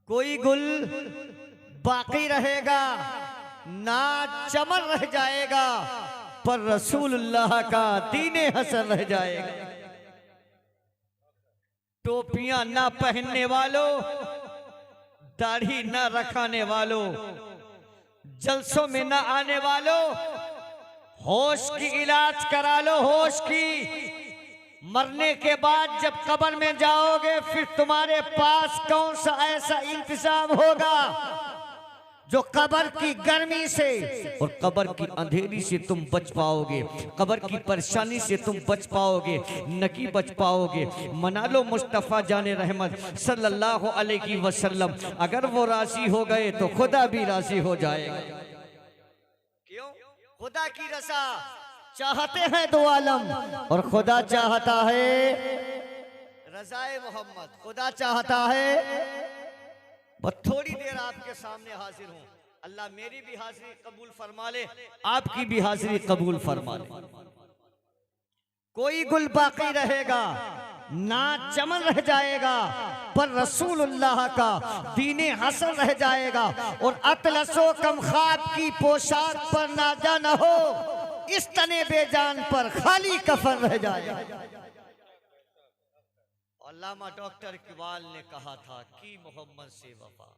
कोई गुल बाकी रहेगा ना चमन रह जाएगा, पर रसूलुल्लाह का दीने हसन रह जाएगा। टोपियां ना पहनने वालों, दाढ़ी ना रखाने वालों, जलसों में ना आने वालों, होश की इलाज करा लो, होश की। मरने के बाद जब कब्र में जाओगे फिर तुम्हारे पास कौन सा ऐसा इंतजाम होगा जो कब्र की गर्मी से और कब्र की अंधेरी से तुम बच पाओगे, कब्र की परेशानी से तुम बच पाओगे, नकी बच पाओगे। मना लो मुस्तफ़ा जाने रहमत सल्लल्लाहु अलैहि वसल्लम, अगर वो राजी हो गए तो खुदा भी राजी हो जाएगा। क्यों? खुदा की रज़ा चाहते हैं दो आलम, और खुदा चाहता है रज़ाए मोहम्मद। खुदा चाहता है। बस थोड़ी देर आपके सामने हाजिर हूं, अल्लाह मेरी भी हाजिरी कबूल फरमा ले, आपकी भी हाजिरी कबूल फरमा ले। कोई गुल बाकी रहेगा ना चमन रह जाएगा, पर रसूलुल्लाह का दीने हसन रह जाएगा। और अतलसो कम ख्वाब की पोशाक पर नाजा न हो, इस तने बेजान पर खाली कफन रह जाएगा। अल्लामा डॉक्टर इकबाल ने कहा था कि मोहम्मद से वफा,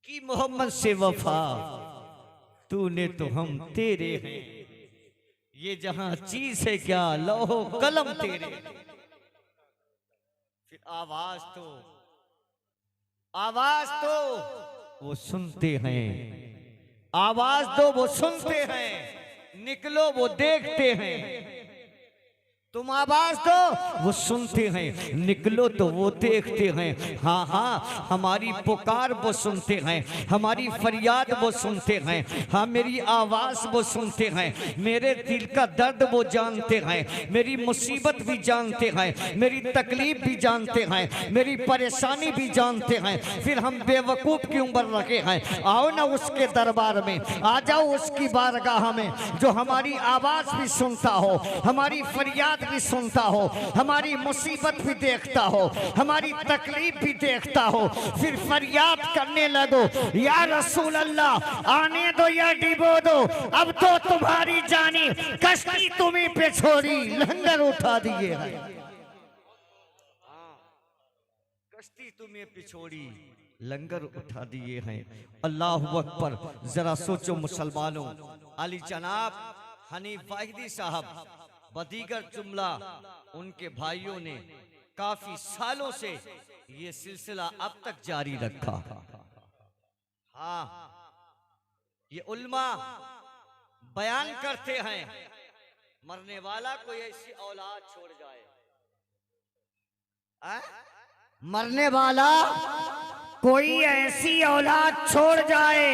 कि मोहम्मद से वफा, तूने तो हम तेरे हैं, ये जहां चीज है क्या लौहो कलम तेरे। फिर आवाज तो वो सुनते हैं, आवाज दो वो सुनते हैं, निकलो वो देखते हैं। तुम आवाज दो वो सुनते हैं, निकलो तो वो देखते हैं। हाँ हाँ, हमारी पुकार वो सुनते हैं, हमारी फरियाद वो सुनते हैं। हाँ, मेरी आवाज वो सुनते हैं, मेरे दिल का दर्द वो जानते हैं, मेरी मुसीबत भी जानते हैं, मेरी तकलीफ भी जानते हैं, मेरी परेशानी भी जानते हैं। फिर हम बेवकूफ क्यों बन रखे हैं? आओ ना उसके दरबार में, आ जाओ उसकी बारगाह में, जो हमारी आवाज भी सुनता हो, हमारी फरियाद भी सुनता हो, हमारी मुसीबत भी देखता हो, हमारी तकलीफ भी देखता हो। फिर फरियाद करने लगो, या रसूल अल्लाह आने दो या डिबो दो, अब तो तुम्हारी जानी कश्ती तुम्हीं पे छोड़ी, लंगर उठा दिए है। कश्ती तुम्हें पिछोड़ी, लंगर उठा दिए हैं। अल्लाह अकबर। जरा सोचो मुसलमानों, अली जनाब हनीफ वाहिदी साहब बदीगर जुमला उनके भाइयों ने काफी सालों से ये सिलसिला अब तक जारी रखा। हाँ, ये उल्मा बयान करते हैं, मरने वाला कोई ऐसी औलाद छोड़ जाए, मरने वाला कोई ऐसी औलाद छोड़ जाए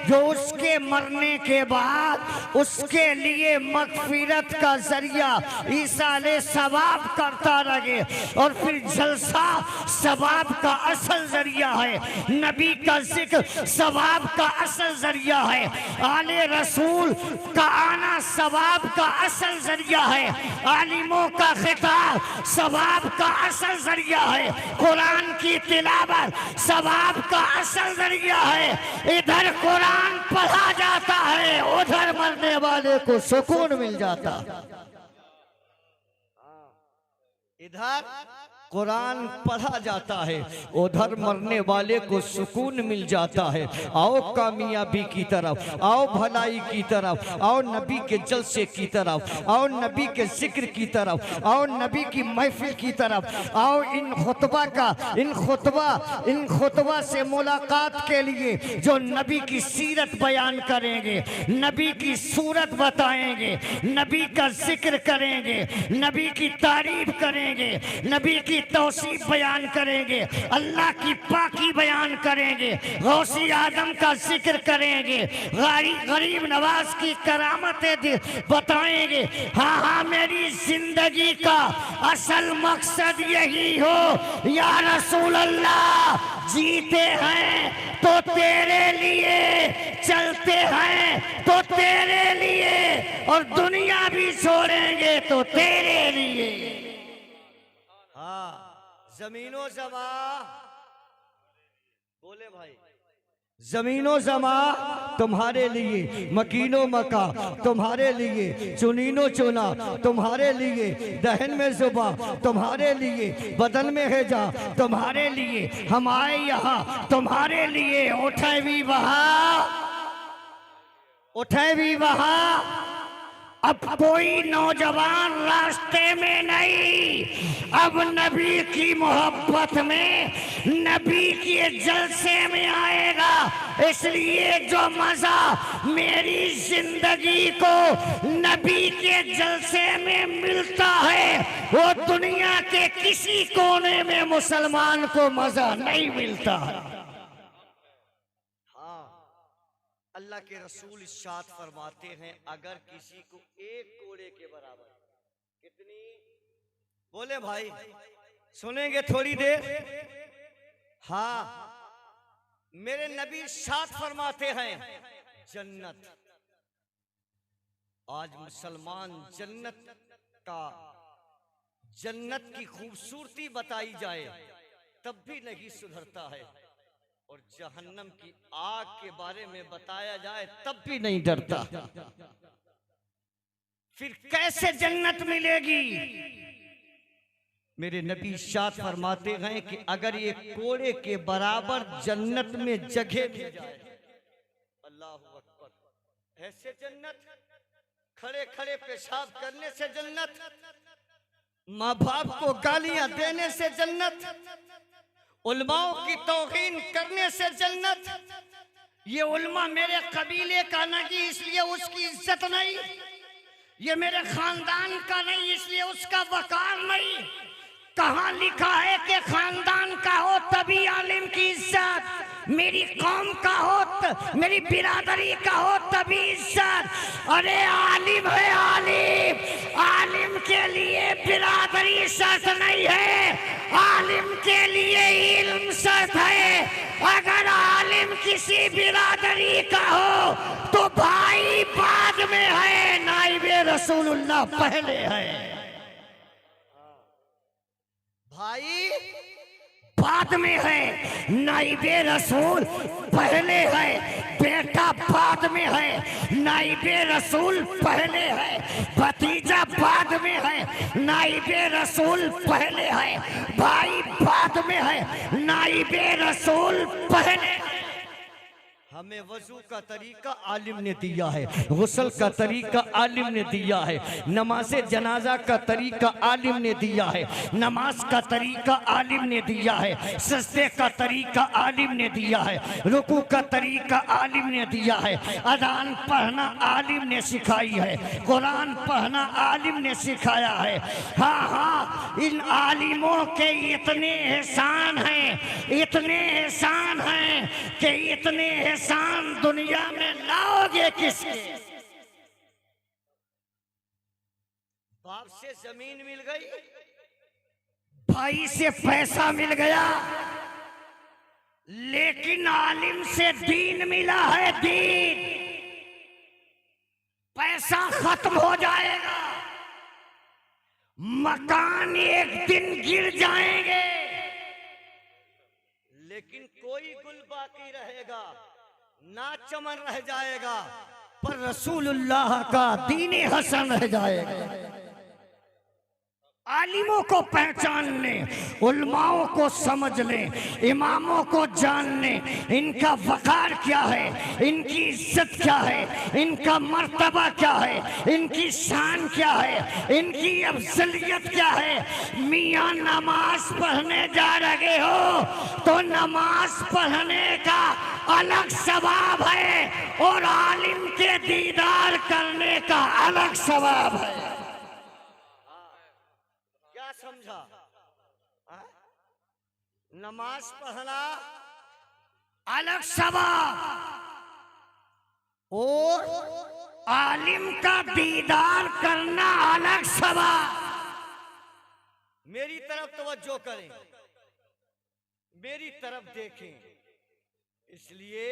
जो उसके मरने के बाद उसके लिए मगफिरत का जरिया ईसाले सवाब करता रहे, और फिर जलसा सवाब का असल जरिया है, नबी का जिक्र सवाब का असल जरिया है, आले रसूल का आना सवाब का असल जरिया है, आलिमों का खिताब सवाब का असल जरिया है, कुरान की तिलावत सवाब का असल जरिया है। इधर कुरान पढ़ा जाता है, उधर मरने वाले को सुकून मिल जाता। इधर कुरान पढ़ा जाता है, उधर मरने वाले को सुकून मिल जाता है। आओ कामयाबी की तरफ, आओ भलाई की तरफ, आओ नबी के जलसे की तरफ, आओ नबी के जिक्र की तरफ, आओ नबी की महफिल की तरफ, आओ इन खुतबा से मुलाकात के लिए जो नबी की सीरत बयान करेंगे, नबी की सूरत बताएंगे, नबी का जिक्र करेंगे, नबी की तारीफ करेंगे, नबी की तौसीफ बयान करेंगे, अल्लाह की पाकी बयान करेंगे, गौसी आदम का जिक्र करेंगे, गरीब नवाज की करामतें बताएंगे। हाँ हाँ, मेरी जिंदगी का असल मकसद यही हो, या रसूल अल्लाह जीते हैं तो तेरे लिए, चलते हैं तो तेरे लिए, और दुनिया भी छोड़ेंगे तो तेरे लिए। हाँ, जमीनो जमा बोले भाई, जमीनो जमा तुम्हारे लिए, मकीनो मका तुम्हारे लिए, चुनीनो चुना तुम्हारे लिए, दहन में जुबा तुम्हारे लिए, बदन में है जा तुम्हारे लिए, हम आए यहाँ तुम्हारे लिए। उठे भी वहाँ, उठे भी वहाँ। अब कोई नौजवान रास्ते में नहीं, अब नबी की मोहब्बत में, नबी के जलसे में आएगा। इसलिए जो मजा मेरी जिंदगी को नबी के जलसे में मिलता है, वो दुनिया के किसी कोने में मुसलमान को मजा नहीं मिलता है। अल्लाह के रसूल इरशाद फरमाते हैं, अगर किसी को एक कोड़े के बराबर, कितनी, बोले भाई, सुनेंगे थोड़ी देर। हाँ, मेरे नबी इरशाद फरमाते हैं, जन्नत। आज मुसलमान जन्नत की खूबसूरती बताई जाए तब भी नहीं सुधरता है, और जहन्नम की आग के बारे में बताया जाए तब भी नहीं डरता। फिर कैसे जन्नत मिलेगी? मेरे नबी इरशाद फरमाते हैं कि अगर ये कोड़े के बराबर जन्नत में जगह दी जाए, अल्लाह अकबर, ऐसे जन्नत, खड़े खड़े पेशाब करने से जन्नत, माँ बाप को गालियां देने से जन्नत, उलमाओं की तौहीन करने से जन्नत। ये उलमा मेरे कबीले का नहीं इसलिए उसकी इज्जत नहीं, ये मेरे खानदान का नहीं इसलिए उसका वकार नहीं। कहाँ लिखा है कि खानदान का हो तभी आलिम की इज्जत, मेरी कौम का हो, मेरी बिरादरी का हो तभी इज्जत। अरे आलिम है आलिम, आलिम के लिए बिरादरी शर्त नहीं है, आलिम के लिए इल्म शर्त है। अगर आलिम किसी बिरादरी का हो तो भाई बाद में है, नाइबे रसूलुल्लाह पहले है। भाई बाद में है, नाइबे रसूल पहले है। बेटा बाद में है, नाइबे रसूल पहले है। भतीजा बाद में है, नाइबे रसूल पहले है। भाई बाद में है, नाइबे रसूल पहले है। हमें वजू का तरीका आलिम ने दिया है, गुस्ल का तरीका आलिम ने दिया है, नमाज जनाजा का तरीका आलिम ने दिया है, नमाज का तरीका आलिम ने दिया है, सजदे का तरीका आलिम ने दिया है, रुकू का तरीका आलिम ने दिया है, अजान पढ़ना आलिम ने सिखाई है, कुरान पढ़ना आलिम ने सिखाया है। हाँ हाँ, इन आलिमों के इतने एहसान हैं, इतने एहसान हैं कि इतने एहसान दुनिया में लाओगे किसके? बाप से जमीन मिल गई, भाई से पैसा मिल गया, लेकिन आलिम से दीन मिला है। दीन, पैसा खत्म हो जाएगा, मकान एक दिन गिर जाएंगे, लेकिन कोई गुल बाकी रहेगा, ना चमन रह जाएगा, पर रसूलुल्लाह का दीन हसन रह जाएगा। आलिमों को पहचानने, उलमाओं को समझने, इमामों को जानने, इनका वकार क्या है, इनकी इज्जत क्या है, इनका मर्तबा क्या है, इनकी शान क्या है, इनकी अफजलियत क्या है। मियाँ नमाज पढ़ने जा रहे हो तो नमाज पढ़ने का अलग सवाब है और आलिम के दीदार करने का अलग सवाब है। समझा? नमाज पढ़ना अलग सवाब और आलिम का दीदार करना अलग सवाब। मेरी तरफ तवज्जो करें, मेरी तरफ देखें। इसलिए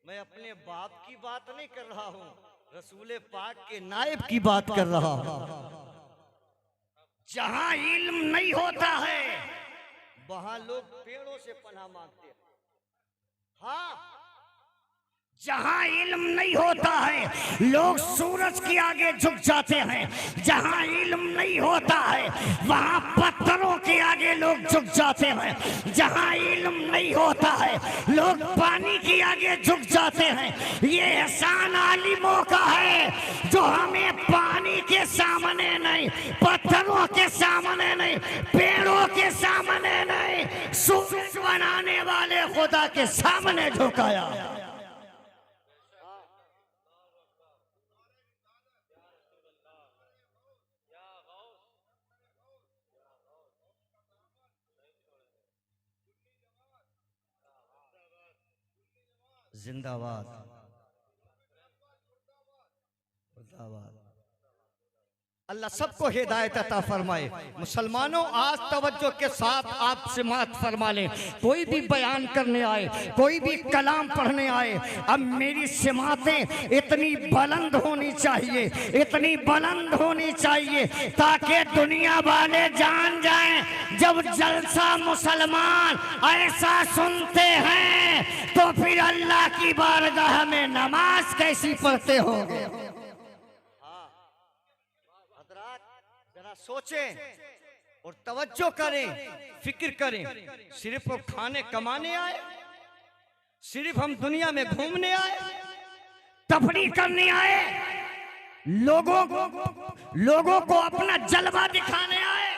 मैं अपने बाप की बात नहीं कर रहा हूं, रसूल पाक के नायब की बात कर रहा हूं। जहां इल्म नहीं होता है वहां लोग पेड़ों से पनाह मांगते हैं। हाँ, जहां इल्म नहीं होता है लोग सूरज के आगे झुक जाते हैं, जहां इल्म नहीं होता है वहां पत्थरों के आगे लोग झुक जाते हैं, जहां इल्म नहीं होता है लोग पानी के आगे झुक जाते हैं। ये एहसान आलिमों का है जो हमें पानी के सामने नहीं, पत्थरों के सामने नहीं, पेड़ों के सामने नहीं, सूरज बनाने वाले खुदा के सामने झुकाया। जिंदाबाद, जिंदाबाद। अल्लाह सबको हिदायत अता फरमाए। मुसलमानों, आज तवज्जो के साथ आप समाअत फरमा लें। कोई भी बयान करने आए, कोई भी कलाम पढ़ने आए, अब मेरी समाअतें इतनी बुलंद होनी चाहिए, इतनी बुलंद होनी चाहिए ताकि दुनिया वाले जान जाएं जब जलसा मुसलमान ऐसा सुनते हैं तो फिर अल्लाह की बारगाह में नमाज कैसी पढ़ते होंगे। सोचें और तवज्जो करें, फिक्र करें। सिर्फ वो खाने कमाने आए, सिर्फ हम दुनिया में घूमने आए, तफरीह करने आए, लोगों को अपना जलवा दिखाने आए?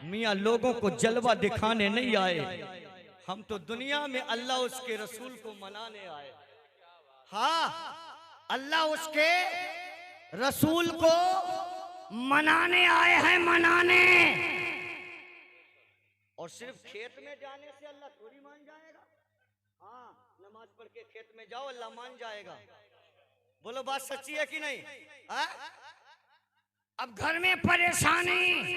मियाँ, लोगों को जलवा दिखाने नहीं आए, हम तो दुनिया में अल्लाह उसके रसूल को मनाने आए। हाँ, अल्लाह उसके रसूल को मनाने आए हैं, मनाने। और सिर्फ खेत में जाने से अल्लाह थोड़ी मान जाएगा। हाँ, नमाज पढ़ के खेत में जाओ, अल्लाह मान जाएगा। बोलो, बात सच्ची है कि नहीं? हाँ? अब घर में परेशानी,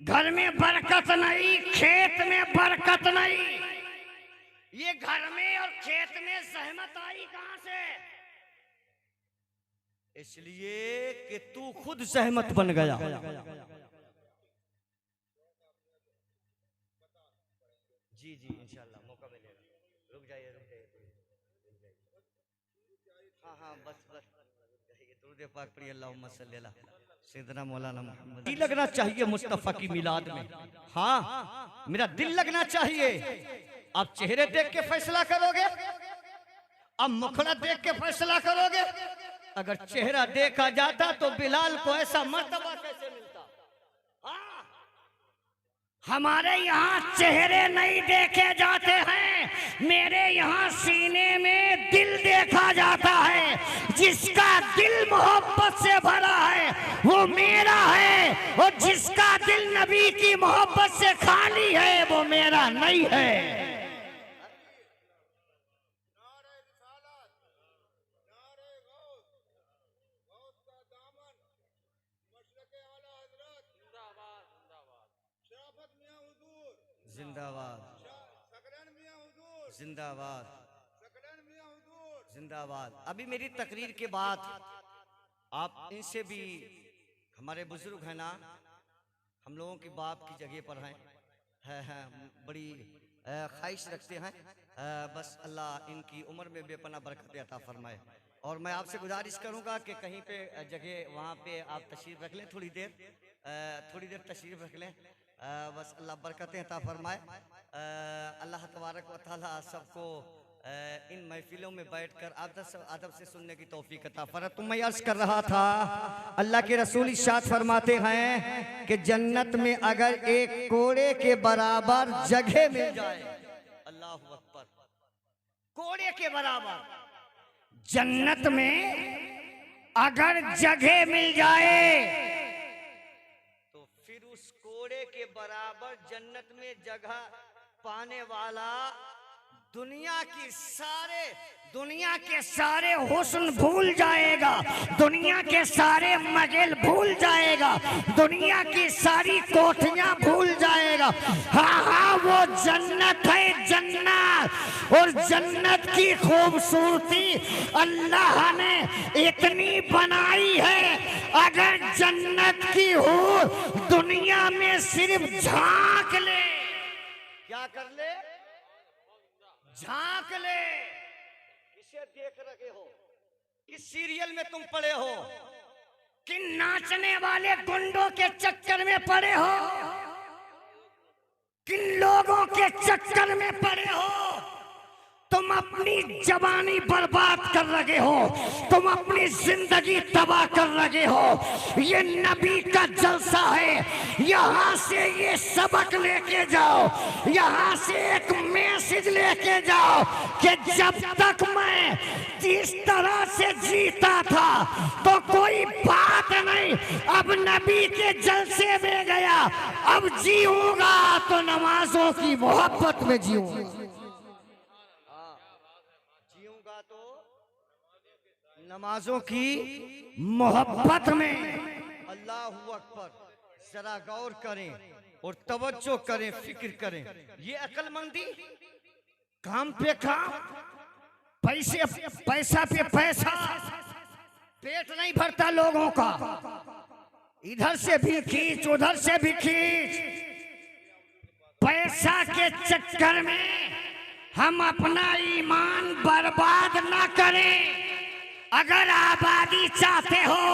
घर में बरकत नहीं, खेत में बरकत नहीं, ये घर में और खेत में सहमत आई कहां से? इसलिए कि तू खुद सहमत बन गया। जी जी, इंशाल्लाह मौका मिलेगा। रुक जाइए, रुक जाइए। हाँ हाँ, बस बस दुरूद पाक पढ़िए, अल्लाहुम्मा सल्ली अला सय्यिदना मौलाना मुहम्मद। दिल लगना चाहिए मुस्तफा की मिलाद में। हाँ, मेरा दिल लगना चाहिए। आप चेहरे देख के फैसला करोगे, अब मुखड़ा देख के फैसला करोगे? अगर चेहरा देखा जाता तो बिलाल को ऐसा मर्तबा कैसे मिलता? हाँ, हमारे यहाँ चेहरे नहीं देखे जाते हैं, मेरे यहाँ सीने में दिल देखा जाता है। जिसका दिल मोहब्बत से भरा है वो मेरा है, और जिसका दिल नबी की मोहब्बत से खाली है वो मेरा नहीं है। जिंदाबाद, जिंदाबाद, जिंदाबाद। अभी मेरी तकरीर के बाद आप इनसे भी, हमारे बुजुर्ग हैं ना, हम लोगों की बाप की जगह पर हैं, बड़ी ख्वाहिश रखते हैं, बस अल्लाह इनकी उम्र में बेपना बरकत अता फरमाए। और मैं आपसे गुजारिश करूंगा कि कहीं पे जगह वहाँ पे आप तशरीफ़ रख लें, थोड़ी देर तशरीफ़ रख लें, बस अल्लाह बरकतें अता फरमाए। अल्लाह तबारक व तआला सबको इन महफिलों में बैठकर अदब से सुनने की तौफीक अता फरमाए। तो मैं अर्ज़ कर रहा था, अल्लाह के रसूल इरशाद फरमाते हैं कि जन्नत में अगर एक कोड़े के बराबर जगह मिल जाए, अल्लाह अकबर, कोड़े के बराबर जन्नत में अगर जगह मिल जाए तो फिर उस कोड़े के बराबर जन्नत में जगह पाने वाला दुनिया के सारे हुस्न भूल जाएगा, दुनिया के सारे मगल भूल जाएगा, दुनिया की सारी कोठियां भूल जाएगा। हाँ, वो जन्नत है, जन्नत। और जन्नत की खूबसूरती अल्लाह ने इतनी बनाई है, अगर जन्नत की हो दुनिया में सिर्फ झांक ले, क्या कर ले? झांक ले। किसे देख रहे हो? किस सीरियल में तुम पड़े हो? कि नाचने वाले गुंडों के चक्कर में पड़े हो? किन लोगों के चक्कर में पड़े हो? तुम अपनी जवानी बर्बाद कर रहे हो, तुम अपनी जिंदगी तबाह कर रहे हो। ये नबी का जलसा है, यहाँ से ये सबक लेके जाओ, यहाँ से एक मैसेज लेके जाओ कि जब तक मैं इस तरह से जीता था तो कोई बात नहीं, अब नबी के जलसे में गया, अब जीऊंगा तो नमाजों की मोहब्बत में जीऊंगा। जीऊंगा तो नमाजों की मोहब्बत में। अल्लाहू अकबर। जरा गौर करें और तवज्जो करें, फिक्र करें। ये अक्लमंदी काम पे काम, पैसे पैसा पे पैसा, पेट नहीं भरता लोगों का, इधर से भी खींच उधर से भी खींच। पैसा के चक्कर में हम अपना ईमान बर्बाद ना करें। अगर आबादी चाहते हो,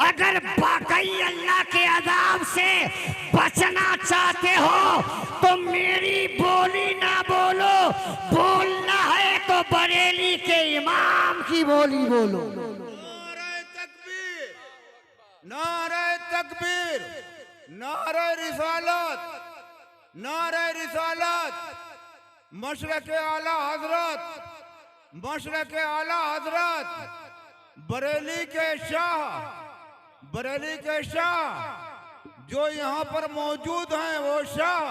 अगर वाकई अल्लाह के अज़ाब से बचना चाहते हो तो मेरी बोली ना बोलो, बोलना है तो बरेली के इमाम की बोली बोलो। नारे तकबीर, नारे तकबीर, नारे रिसालत, नारे रिसालत। मशरक़े आला हजरत, मशरक़े आला हजरत, बरेली के शाह, बरेली के शाह जो यहाँ पर मौजूद हैं वो शाह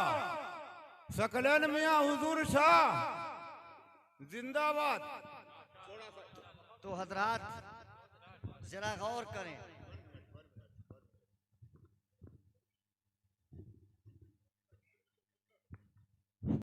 सकलैन मियाँ हुजूर शाह जिंदाबाद। तो हजरात जरा गौर करें।